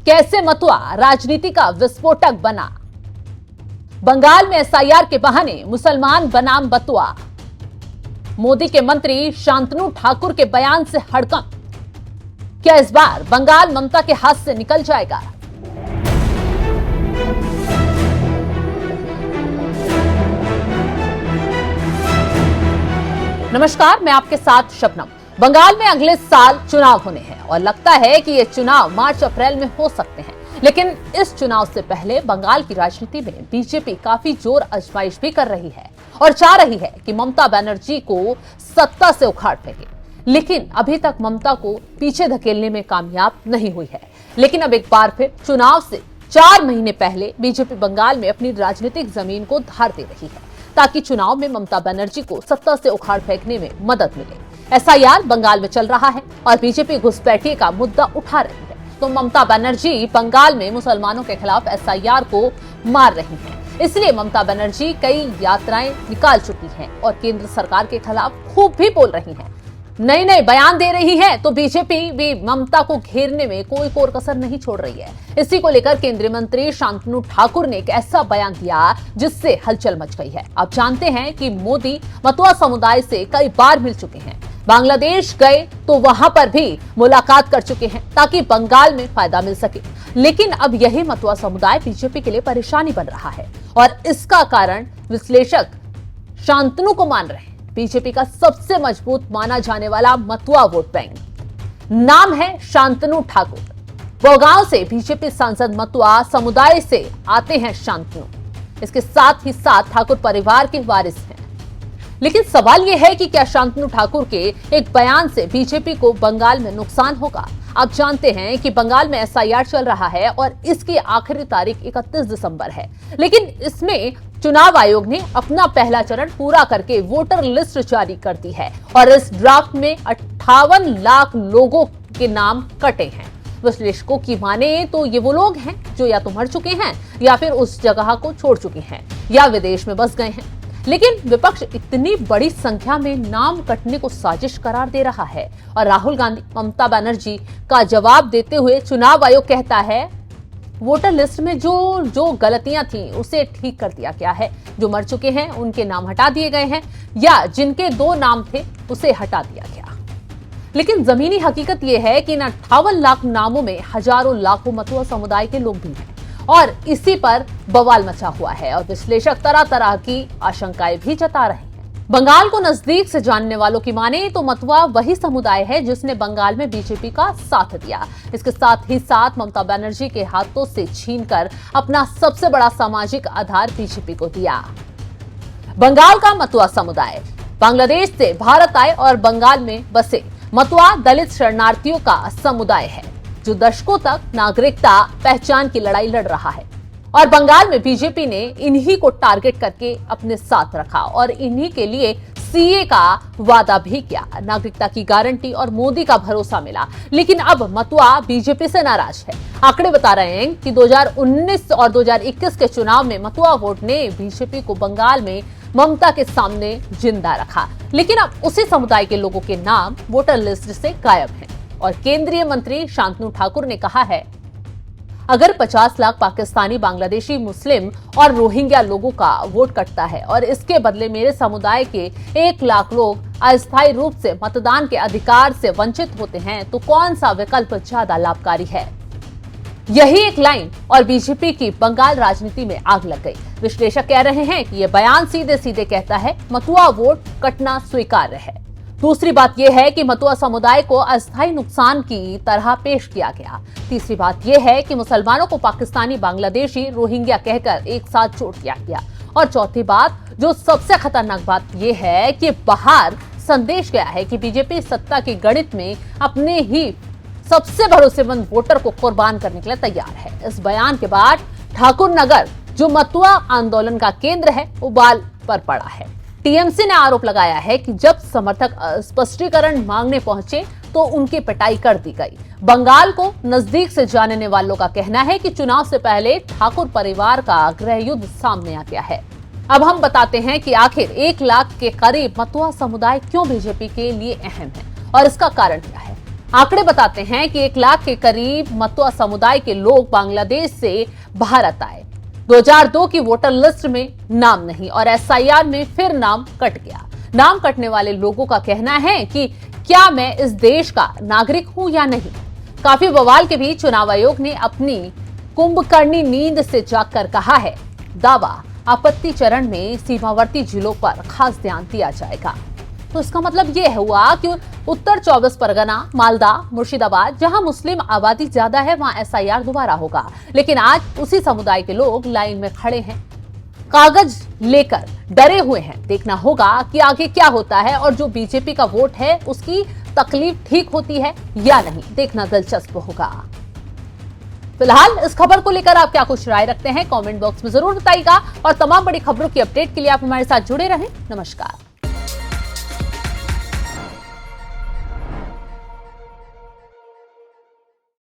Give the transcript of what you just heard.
कैसे मतुआ राजनीति का विस्फोटक बना। बंगाल में एसआईआर के बहाने मुसलमान बनाम बतुआ। मोदी के मंत्री शांतनु ठाकुर के बयान से हड़कंप। क्या इस बार बंगाल ममता के हाथ से निकल जाएगा? नमस्कार, मैं आपके साथ शबनम। बंगाल में अगले साल चुनाव होने हैं और लगता है कि ये चुनाव मार्च अप्रैल में हो सकते हैं। लेकिन इस चुनाव से पहले बंगाल की राजनीति में बीजेपी काफी जोर आजमाइश भी कर रही है और चाह रही है कि ममता बनर्जी को सत्ता से उखाड़ फेंके। लेकिन अभी तक ममता को पीछे धकेलने में कामयाब नहीं हुई है। लेकिन अब एक बार फिर चुनाव से 4 महीने पहले बीजेपी बंगाल में अपनी राजनीतिक जमीन को धार दे रही है ताकि चुनाव में ममता बनर्जी को सत्ता से उखाड़ फेंकने में मदद मिले। एसआईआर बंगाल में चल रहा है और बीजेपी घुसपैठिए का मुद्दा उठा रही है, तो ममता बनर्जी बंगाल में मुसलमानों के खिलाफ एसआईआर को मार रही हैं। इसलिए ममता बनर्जी कई यात्राएं निकाल चुकी हैं और केंद्र सरकार के खिलाफ खूब भी बोल रही हैं, नए नए बयान दे रही है। तो बीजेपी भी ममता को घेरने में कोई कोर कसर नहीं छोड़ रही है। इसी को लेकर केंद्रीय मंत्री शांतनु ठाकुर ने एक ऐसा बयान दिया जिससे हलचल मच गई है। अब जानते हैं कि मोदी मतुआ समुदाय से कई बार मिल चुके हैं, बांग्लादेश गए तो वहां पर भी मुलाकात कर चुके हैं ताकि बंगाल में फायदा मिल सके। लेकिन अब यही मतुआ समुदाय बीजेपी के लिए परेशानी बन रहा है और इसका कारण विश्लेषक शांतनु को मान रहे हैं। बीजेपी का सबसे मजबूत माना जाने वाला मतुआ वोट बैंक, नाम है शांतनु ठाकुर। गुड़गांव से बीजेपी सांसद मतुआ समुदाय से आते हैं शांतनु। इसके साथ ही साथ ठाकुर परिवार के वारिस हैं। लेकिन सवाल यह है कि क्या शांतनु ठाकुर के एक बयान से बीजेपी को बंगाल में नुकसान होगा? आप जानते हैं कि बंगाल में एसआईआर चल रहा है और इसकी आखिरी तारीख 31 दिसंबर है। लेकिन इसमें चुनाव आयोग ने अपना पहला चरण पूरा करके वोटर लिस्ट जारी कर दी है और इस ड्राफ्ट में 58 लाख लोगों के नाम कटे हैं। विश्लेषकों की माने तो ये वो लोग हैं जो या तो मर चुके हैं या फिर उस जगह को छोड़ चुके हैं या विदेश में बस गए हैं। लेकिन विपक्ष इतनी बड़ी संख्या में नाम कटने को साजिश करार दे रहा है और राहुल गांधी ममता बनर्जी का जवाब देते हुए चुनाव आयोग कहता है वोटर लिस्ट में जो गलतियां थी उसे ठीक कर दिया गया है। जो मर चुके हैं उनके नाम हटा दिए गए हैं या जिनके 2 नाम थे उसे हटा दिया गया। लेकिन जमीनी हकीकत यह है कि इन 58 लाख नामों में हजारों लाखों मतुआ समुदाय के लोग भी हैं और इसी पर बवाल मचा हुआ है और विश्लेषक तरह तरह की आशंकाएं भी जता रहे हैं। बंगाल को नजदीक से जानने वालों की माने तो मतुआ वही समुदाय है जिसने बंगाल में बीजेपी का साथ दिया। इसके साथ ही साथ ममता बनर्जी के हाथों से छीनकर अपना सबसे बड़ा सामाजिक आधार बीजेपी को दिया। बंगाल का मतुआ समुदाय बांग्लादेश से भारत आए और बंगाल में बसे मतुआ दलित शरणार्थियों का समुदाय है जो दशकों तक नागरिकता पहचान की लड़ाई लड़ रहा है और बंगाल में बीजेपी ने इन्हीं को टारगेट करके अपने साथ रखा और इन्हीं के लिए सीए का वादा भी किया। नागरिकता की गारंटी और मोदी का भरोसा मिला। लेकिन अब मतुआ बीजेपी से नाराज है। आंकड़े बता रहे हैं कि 2019 और 2021 के चुनाव में मतुआ वोट ने बीजेपी को बंगाल में ममता के सामने जिंदा रखा। लेकिन अब उसी समुदाय के लोगों के नाम वोटर लिस्ट से गायब हैं और केंद्रीय मंत्री शांतनु ठाकुर ने कहा है अगर 50 लाख पाकिस्तानी, बांग्लादेशी, मुस्लिम और रोहिंग्या लोगों का वोट कटता है और इसके बदले मेरे समुदाय के 1 लाख लोग अस्थायी रूप से मतदान के अधिकार से वंचित होते हैं तो कौन सा विकल्प ज्यादा लाभकारी है? यही एक लाइन और बीजेपी की बंगाल राजनीति में आग लग गई। विश्लेषक कह रहे हैं कि यह बयान सीधे सीधे कहता है मतुआ वोट कटना स्वीकार्य है। दूसरी बात यह है कि मतुआ समुदाय को अस्थायी नुकसान की तरह पेश किया गया। तीसरी बात यह है कि मुसलमानों को पाकिस्तानी, बांग्लादेशी, रोहिंग्या कहकर एक साथ जोड़ दिया गया। और चौथी बात, जो सबसे खतरनाक बात यह है कि बाहर संदेश गया है कि बीजेपी सत्ता के गणित में अपने ही सबसे भरोसेमंद वोटर को कुर्बान करने के लिए तैयार है। इस बयान के बाद ठाकुर नगर, जो मतुआ आंदोलन का केंद्र है, उबाल पर पड़ा है। टीएमसी ने आरोप लगाया है कि जब समर्थक स्पष्टीकरण मांगने पहुंचे तो उनकी पिटाई कर दी गई। बंगाल को नजदीक से जानने वालों का कहना है कि चुनाव से पहले ठाकुर परिवार का गृह युद्ध सामने आ गया है। अब हम बताते हैं कि आखिर 1 लाख के करीब मतुआ समुदाय क्यों बीजेपी के लिए अहम है और इसका कारण क्या है। आंकड़े बताते हैं कि 1 लाख के करीब मतुआ समुदाय के लोग बांग्लादेश से भारत आए। 2002 की वोटर लिस्ट में नाम नहीं और एसआईआर में फिर नाम कट गया। नाम कटने वाले लोगों का कहना है कि क्या मैं इस देश का नागरिक हूं या नहीं। काफी बवाल के बीच चुनाव आयोग ने अपनी कुंभकर्णी नींद से जागकर कहा है, दावा आपत्ति चरण में सीमावर्ती जिलों पर खास ध्यान दिया जाएगा। तो इसका मतलब यह हुआ कि उत्तर 24 परगना, मालदा, मुर्शिदाबाद, जहां मुस्लिम आबादी ज्यादा है, वहां एसआईआर दोबारा होगा। लेकिन आज उसी समुदाय के लोग लाइन में खड़े हैं, कागज लेकर डरे हुए हैं। देखना होगा कि आगे क्या होता है और जो बीजेपी का वोट है उसकी तकलीफ ठीक होती है या नहीं, देखना दिलचस्प होगा। फिलहाल इस खबर को लेकर आप क्या कुछ राय रखते हैं, कमेंट बॉक्स में जरूर बताइएगा और तमाम बड़ी खबरों की अपडेट के लिए आप हमारे साथ जुड़े रहें। नमस्कार।